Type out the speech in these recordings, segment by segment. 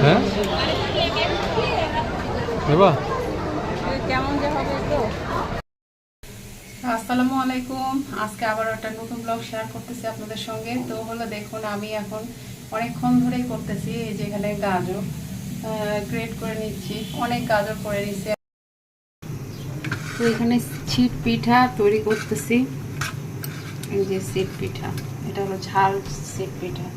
হ্যাঁ দেবা কেমন যে হবে তো। আসসালামু আলাইকুম। আজকে আবার একটা নতুন ব্লগ শেয়ার করতেছি আপনাদের সঙ্গে। তো হলো দেখুন, আমি এখন অনেকক্ষণ ধরেই করতেছি। এই যে এখানে গাজর গ্রেট করে নিচ্ছি, অনেক গাজর করে নিচ্ছি। তো এখানে ছিট পিঠা তৈরি করতেছি। এই যে সিট পিঠা, এটা হলো ঝাল সিট পিঠা।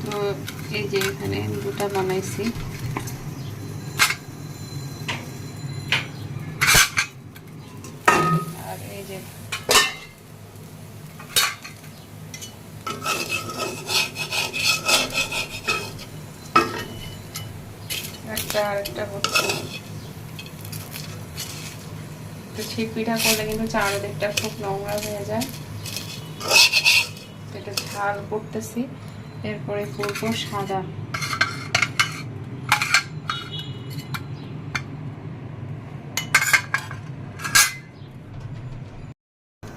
তো এই যে এখানে দুটা বানাইছি। আর এই যে আরেকটা হচ্ছে। তো ছিট পিঠা করলে কিন্তু চারদিকটা খুব নোংরা হয়ে যায়। এটা ঝাল করতেছি, এরপরে করবো সাদা।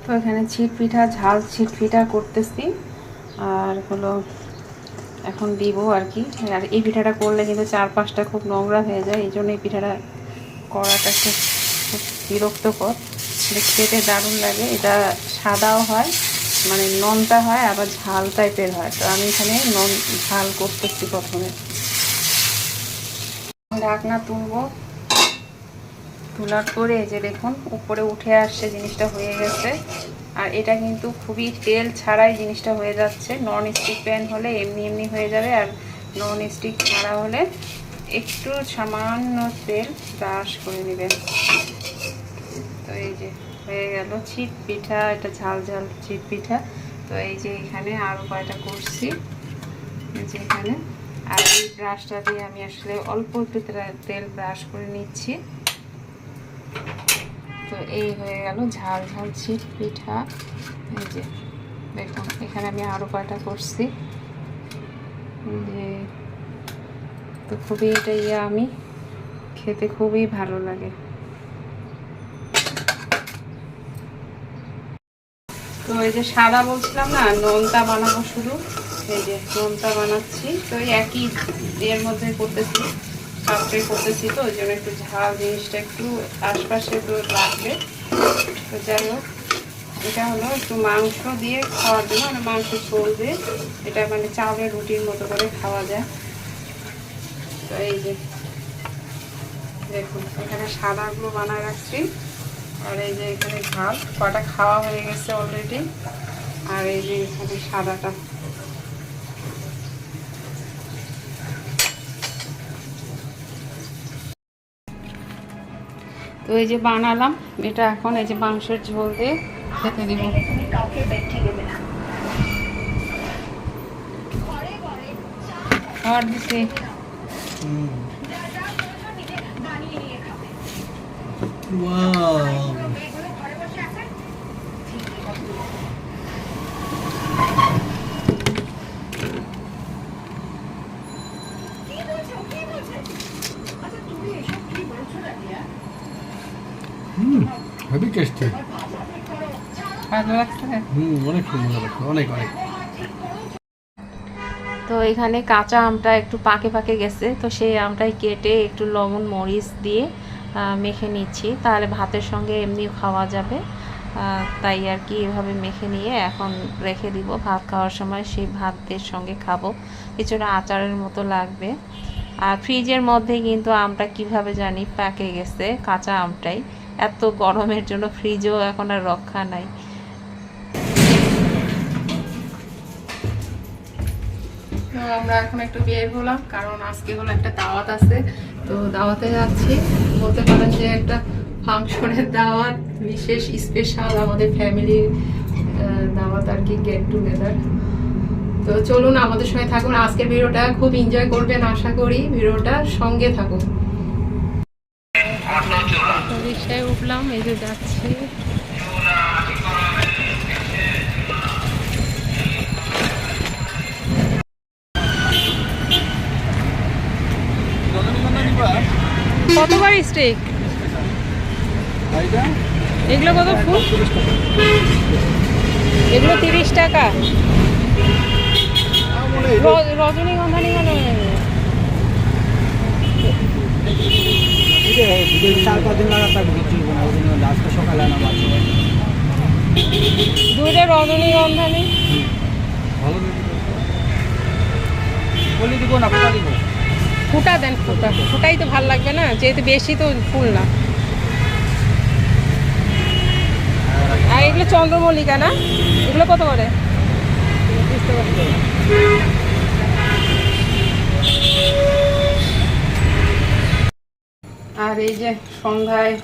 তো এখানে ছিট পিঠা, ঝাল ছিট পিঠা করতেছি। আর হলো এখন দিব আর কি। আর এই পিঠাটা করলে কিন্তু চারপাশটা খুব নোংরা হয়ে যায়, এই জন্য এই পিঠাটা করাটা খুব বিরক্তকর। খেতে দারুণ লাগে। এটা সাদাও হয়, মানে ননটা হয়, আবার ঝাল টাইপের হয়। তো আমি এখানে নন ঝাল করতেছি প্রথমে। ঢাকনা তুলবো, তোলার পরে এই যে দেখুন উপরে উঠে আসছে, জিনিসটা হয়ে গেছে। আর এটা কিন্তু খুবই তেল ছাড়াই জিনিসটা হয়ে যাচ্ছে। নন স্টিক প্যান হলে এমনি এমনি হয়ে যাবে, আর নন স্টিক ছাড়া হলে একটু সামান্য তেল ব্রাশ করে নেবেন। তো এই যে হয়ে গেল ছিট পিঠা, এটা ঝাল ঝাল ছিট পিঠা। তো এই যে এখানে আরও কয়টা করছি, এই যে এখানে। আর এই ব্রাশটা দিয়ে আমি আসলে অল্প একটু তেল ব্রাশ করে নিচ্ছি। তো এই হয়ে গেল ঝাল ঝাল ছিট পিঠা। এই যে দেখুন এখানে আমি আরও কয়টা করছি। যে তো খুবই এটা আমি খেতে খুবই ভালো লাগে। তো এই যে সাদা বলছিলাম না, নোনতা বানাবো শুধু। এই যে নোনতা বানাচ্ছি। তো একই এর মধ্যে করতেছি, পাত্রে করতেছি। তো ওই জন্য একটু ঝাল জিনিসটা একটু আশপাশে তো লাগবে। তো যাই হোক, এটা হলো একটু মাংস দিয়ে খাওয়ার জন্য, মানে মাংস ঝোল দিয়ে। এটা মানে চাউলের রুটির মতো করে খাওয়া যায়। তো এই যে দেখুন এখানে সাদাগুলো বানায় রাখছি। আর এই যে এখানে ঝাল কটা খাওয়া হয়ে গেছে অলরেডি। আর এই যে এখানে সাদাটা। তো এই যে বানালাম এটা, এখন এই যে মাংসের ঝোল দিয়ে খেতে দিব। খাবার দিছি। Heavy tasty. ভালো লাগছে? অনেক সুন্দর লাগছে, অনেক অনেক। তো এখানে কাঁচা আমটা একটু পাকে পাকে গেছে, তো সেই আমটাই কেটে একটু লবণ মরিচ দিয়ে মেখে নিচ্ছি। তাহলে ভাতের সঙ্গে এমনিও খাওয়া যাবে। তাই আর কি এভাবে মেখে নিয়ে এখন রেখে দিব। ভাত খাওয়ার সময় সেই ভাতের সঙ্গে খাবো। কিছুটা আচারের মতো লাগবে। আর ফ্রিজের মধ্যে কিন্তু আমটা কিভাবে জানি পাকে গেছে, কাঁচা আমটাই। এত গরমের জন্য ফ্রিজেও এখন আর রক্ষা নাই। তো আমরা এখন একটু বের হলাম, কারণ আজকে হলো একটা দাওয়াত আছে। তো দাওয়াতে যাচ্ছি, বলতে পারেন যে একটা ফাংশনের দাওয়াত, বিশেষ স্পেশাল আমাদের ফ্যামিলির দাওয়াত আর কি, গেট টুগেদার। তো চলুন আমাদের সঙ্গে থাকুন। আজকের ভিডিওটা খুব এনজয় করবেন আশা করি, ভিডিওটা সঙ্গে থাকুন। রিক্সায় উঠলাম, এই যে যাচ্ছি। কতবার স্টেক এগুলো? কত ফুল? এগুলো 30 টাকা। রজনীগন্ধা নিয়ে গেল। 4-5 দিন লাগাতার ঘুরছি না, ওই জন্য আজকে সকালে আনা মাছ। দুইটা রজনীগন্ধা নেই, ভালো বলি দিব না, কোথা দিব? ফুটা দেন, ফুটাই তো ভাল লাগবে না, যেহেতু বেশি তো ফুল না। আর এগুলো চন্দ্রমল্লিকা না, এগুলো কত করে? আর এই যে সন্ধ্যায়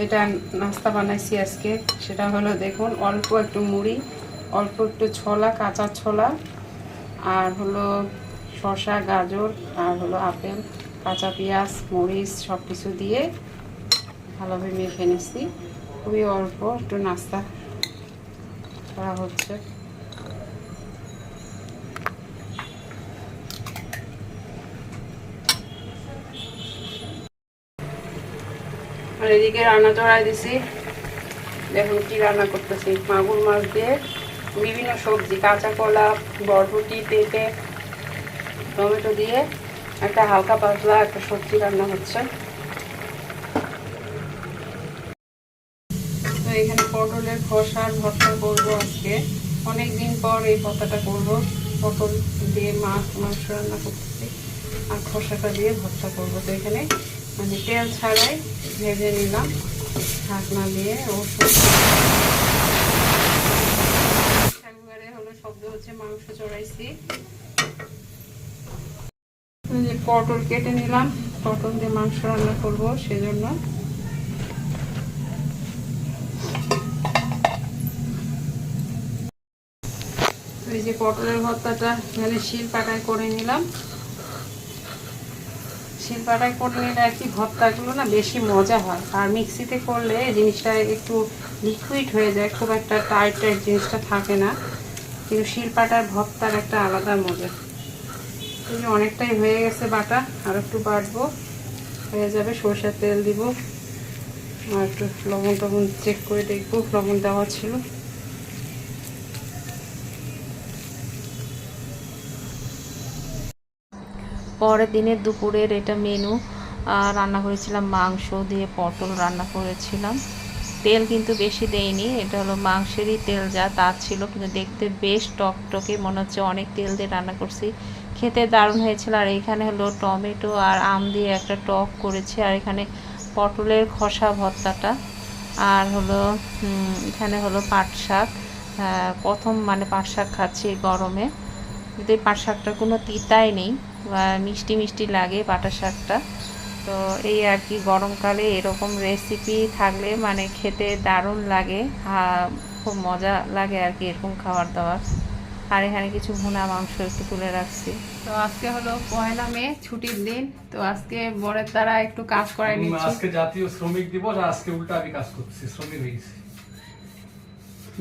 এটা নাস্তা বানাইছি আজকে, সেটা হলো দেখুন, অল্প একটু মুড়ি, অল্প একটু ছোলা, কাঁচা ছোলা, আর হলো শসা, গাজর, আর হলো আপেল, কাঁচা পেঁয়াজ, মরিচ সব কিছু দিয়ে ভালোভাবে মেখে নিচ্ছি। খুবই অল্প একটু নাস্তা করা হচ্ছে। আর এদিকে রান্না চড়াই দিছি, দেখুন কি রান্না করতেছি। মাগুর মাছ দিয়ে বিভিন্ন সবজি, কাঁচা কলা, বরবটি, পেঁপে, টমেটো দিয়ে একটা হালকা পাতলা একটা সবজি রান্না হচ্ছে। তো এখানে পটলের খোসার ভর্তা করবো আজকে, অনেক দিন পর এই ভর্তাটা করবো। পটল দিয়ে মাংস রান্না করতেছি আর খোসাটা দিয়ে ভর্তা করবো। তো এখানে মানে তেল ছাড়াই ভেজে নিলাম ঢাকনা দিয়ে। হলো শব্দ হচ্ছে, মাংস চড়াইছি। পটল কেটে নিলাম, পটল দিয়ে মাংস রান্না করবো সেজন্য। এই যে পটলের ভর্তাটা মানে শিল পাটায় করে নিলাম। শিল পাটায় করে নিলে আর কি ভর্তাগুলো না বেশি মজা হয়, আর মিক্সিতে করলে জিনিসটা একটু লিকুইড হয়ে যায়, খুব একটা টাইট টাইট জিনিসটা থাকে না। কিন্তু শিল পাটার ভর্তার একটা আলাদা মজা। এই যে অনেকটাই হয়ে গেছে বাটা, আর একটু বাটবো, হয়ে যাবে। সরষের তেল দিব, আর একটু লবণ টবণ চেক করে দেখবো, লবণ দেওয়া ছিল। পরের দিনের দুপুরের এটা মেনু। রান্না করেছিলাম মাংস দিয়ে পটল রান্না করেছিলাম। তেল কিন্তু বেশি দেইনি, এটা হলো মাংসেরই তেল যা তা ছিল, কিন্তু দেখতে বেশ টকটকে, মনে হচ্ছে অনেক তেল দিয়ে রান্না করছি। খেতে দারুণ হয়েছিল। আর এখানে হলো টমেটো আর আম দিয়ে একটা টক করেছি, আর এখানে পটলের খোসা ভর্তাটা, আর হলো এখানে হলো পাট শাক। প্রথম মানে পাট শাক খাচ্ছি গরমে, কিন্তু এই পাট শাকটার কোনো তিতাই নেই, মিষ্টি মিষ্টি লাগে পাটা শাকটা। তো এই আর কি, গরমকালে এরকম রেসিপি থাকলে মানে খেতে দারুণ লাগে, খুব মজা লাগে আর কি এরকম খাবার দাবার। আর এখানে কিছু ভুনা মাংস একটু তুলে রাখছি। তো আজকে হলো 1 মে, ছুটির দিন। তো আজকে বরের দ্বারা একটু কাজ করাই নিচ্ছি। আজকে জাতীয় শ্রমিক দিবস, আজকে উল্টা আমি কাজ করতেছি, শ্রমিক হয়ে গেছি।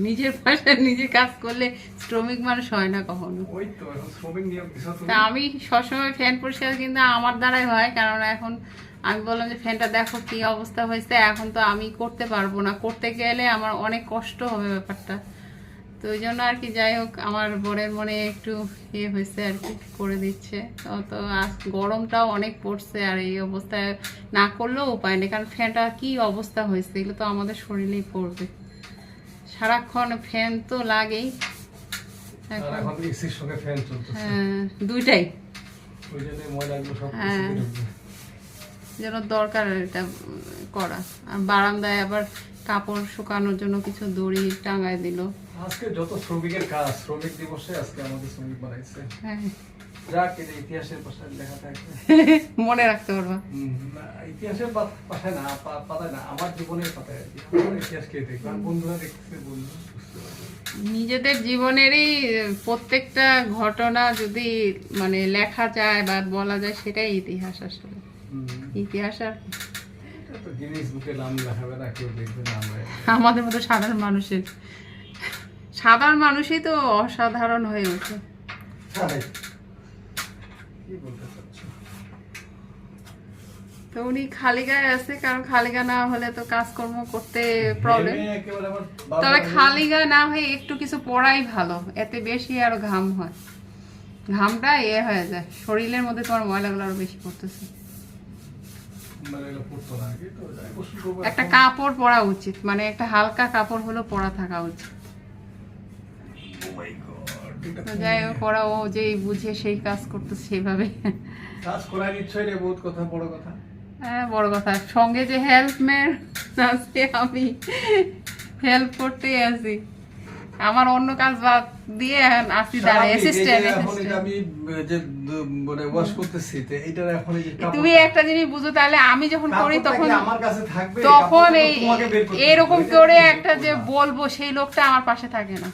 নিজের পাশে নিজে কাজ করলে শ্রমিক মানুষ হয় না কখনো। ওই তো এখন শ্রমিক নিয়োগ দিছো তুমি। তা আমি সবসময় ফ্যান পরিষ্কার কিন্তু আমার দ্বারাই হয়, কারণ এখন আমি বললাম যে ফ্যানটা দেখো কি অবস্থা হয়েছে, এখন তো আমি করতে পারবো না, করতে গেলে আমার অনেক কষ্ট হবে ব্যাপারটা। তো ওই জন্য আর কি, যাই হোক, আমার বরের মনে একটু ইয়ে হয়েছে আর কি, করে দিচ্ছে। তো আজ গরমটাও অনেক পড়ছে, আর এই অবস্থায় না করলেও উপায় নেই, কারণ ফ্যানটা কি অবস্থা হয়েছে, এগুলো তো আমাদের শরীরেই পড়বে। সারাক্ষণ ফ্যান তো লাগেই, এখন এসির সঙ্গে ফ্যান চলতেছে। হ্যাঁ, দুইটাই। ওই জন্য ময়লাগুলো সব হ্যাঁ, যেন দরকার এটা করা। আর বারান্দায় আবার কাপড় শুকানোর জন্য কিছু দড়ি টাঙায় দিল। আজকে যত শ্রমিকের কাজ, শ্রমিক দিবসে আজকে আমাদের শ্রমিক বানাইছে। হ্যাঁ, যাক, এটা ইতিহাসের পাশায় লেখা থাকবে, মনে রাখতে পারবা। ইতিহাসের পাশায় না, পাতায় না, আমার জীবনের পাতায় আর কি। আমার ইতিহাস কে দেখবে, আর বন্ধুরা দেখতেছে, বন্ধু বুঝতে পারবে। নিজেদের জীবনেরই প্রত্যেকটা ঘটনা যদি মানে লেখা যায় বা বলা যায়, সেটাই ইতিহাস আসলে। ইতিহাস আর এটা তো গিনেস বুকে নাম লেখাবে না, কেউ দেখবে না। আমরা আমাদের মতো সাধারণ মানুষই তো অসাধারণ হয়ে ওঠে। কি বলতে চাচ্ছ? তো উনি খালি গায়ে আছে, কারণ খালি গা না হলে তো কাজকর্ম করতে প্রবলেম। তবে খালি গা না হয়ে একটু কিছু পড়াই ভালো, এতে বেশি আরো ঘাম হয়। ঘামটা হয়ে যায় শরীরের মধ্যে, তোমার ময়লাগুলো আরো বেশি পড়তেছে। মানে এগুলো পড়তো না আগে, তো যাই গোসল করবো একটা এখন। কাপড় পরা উচিত, মানে একটা হালকা কাপড় হলো পরা থাকা উচিত। Oh my God, এটা তো যাই হোক, ওরা ও যেই বুঝে সেই কাজ করতেছে সেইভাবে। কাজ করার ইচ্ছা এটা বহুত কথা, বড় কথা। হ্যাঁ, বড় কথা। সঙ্গে যে হেল্পম্যান আছে, আমি হেল্প করতেই আছি, আমার অন্য কাজ বাদ দিয়ে আসি দাঁড়ায় অ্যাসিস্ট্যান্ট। এখন এটা আমি যে মানে ওয়াশ করতেছি, তো এটার এখন এই যে তুমি একটা জিনিস বুঝো, তাহলে আমি যখন করি কাপড়টা তখন কি আমার কাছে থাকবে, তখন কাপড়টা এই তো তোমাকে বের করতে এরকম হবে, করে এটা একটা তুমি যে করবা। বলবো, সেই লোকটা আমার পাশে থাকে না।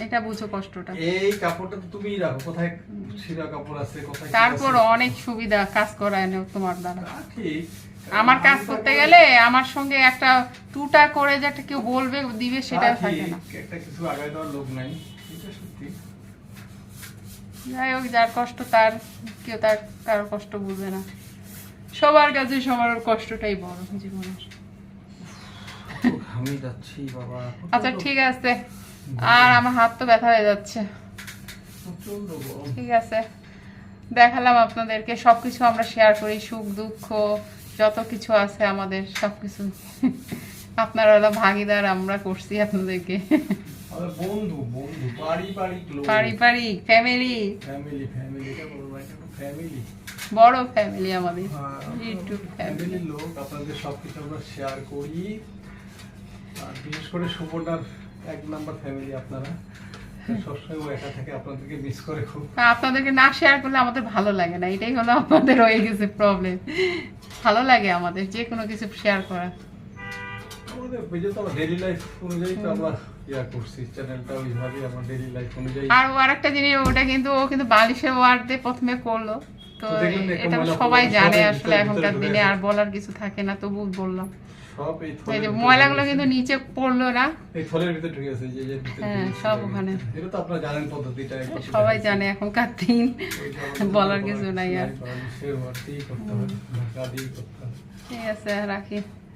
এটা বুঝো কষ্টটা। এই কাপড়টা তো তুমিই রাখো, কোথায় ছিঁড়া কাপড় আছে, কোথায় কি তারপর আছে। অনেক সুবিধা কাজ করায় নেও তোমার দ্বারা। তা ঠিক, আমার কাজ করতে গেলে আমার সঙ্গে একটা টুটা করে যে একটা কেউ বলবে দিবে, সেটা তা থাকে ঠিক, না। একটা কিছু আগায় দেওয়ার লোক নাই, এটা সত্যি। যাই হোক, যার কষ্ট তার, কেউ তার কারোর কষ্ট বুঝে না। সবার কাছে সবার কষ্টটাই বড় জীবনের। কত ঘামে যাচ্ছি বাবা, আচ্ছা ঠিক আছে, আর আমার হাত তো ব্যথা হয়ে যাচ্ছে। প্রচন্ড গরম। ঠিক আছে, দেখালাম আপনাদেরকে, সবকিছু আমরা শেয়ার করি, সুখ দুঃখ যত কিছু আছে আমাদের সবকিছু। আপনারা হলো ভাগিদার, আমরা করছি আপনাদেরকে। আমাদের বন্ধু বন্ধু পারিবারিক লোক, পারিবারিক ফ্যামিলি, ফ্যামিলি, ফ্যামিলিটা বলবো না, এটা ফ্যামিলি, বড় ফ্যামিলি আমাদের, ইউটিউব ফ্যামিলি। ফ্যামিলির লোক। আপনাদের সবকিছু আমরা শেয়ার করি, আর বিশেষ করে সুবর্ণার 1 নাম্বার ফ্যামিলি আপনারা। সবসময় ও একা থেকে আপনাদেরকে মিস করে খুব। আপনাদেরকে না শেয়ার করলে আমাদের ভালো লাগে না, এটাই হলো আমাদের হয়ে গেছে প্রবলেম। ভালো লাগে আমাদের যে কোনো কিছু শেয়ার করা। আমাদের যেহেতু আমার ডেইলি লাইফ অনুযায়ী তো আমরা ইয়া করছি, চ্যানেলটা ওইভাবে আমার ডেইলি লাইফ অনুযায়ী। আর ও আরেকটা জিনিস, ওটা কিন্তু ও কিন্তু বালিশের ওয়ার্ড দিয়ে প্রথমে করলো, তো তো দেখলেন না, একটা এটা ময়লা সবাই পড়লো, জানে সব আসলে ভিতরে এখনকার ঢুকে দিনে, গেছে। আর বলার কিছু থাকে না, তবু বললাম। সব এই এই থলের যে ভিতরে ময়লাগুলো ঢুকে কিন্তু গেছে। নিচে পড়লো না, এই থলের ভিতরে ঢুকে গেছে, যে ভিতরে হ্যাঁ, ঢুকে সব গেছে। ওখানে। এটা তো আপনারা জানেন পদ্ধতিটা, একদম সবাই জানে এখনকার দিন, ওইটা আমাদের বলার কিছু নাই আর। বালিশের ওয়ার্ডেই করতে হবে, ঢাকা দিয়েই করতে হবে। ঠিক আছে, রাখি।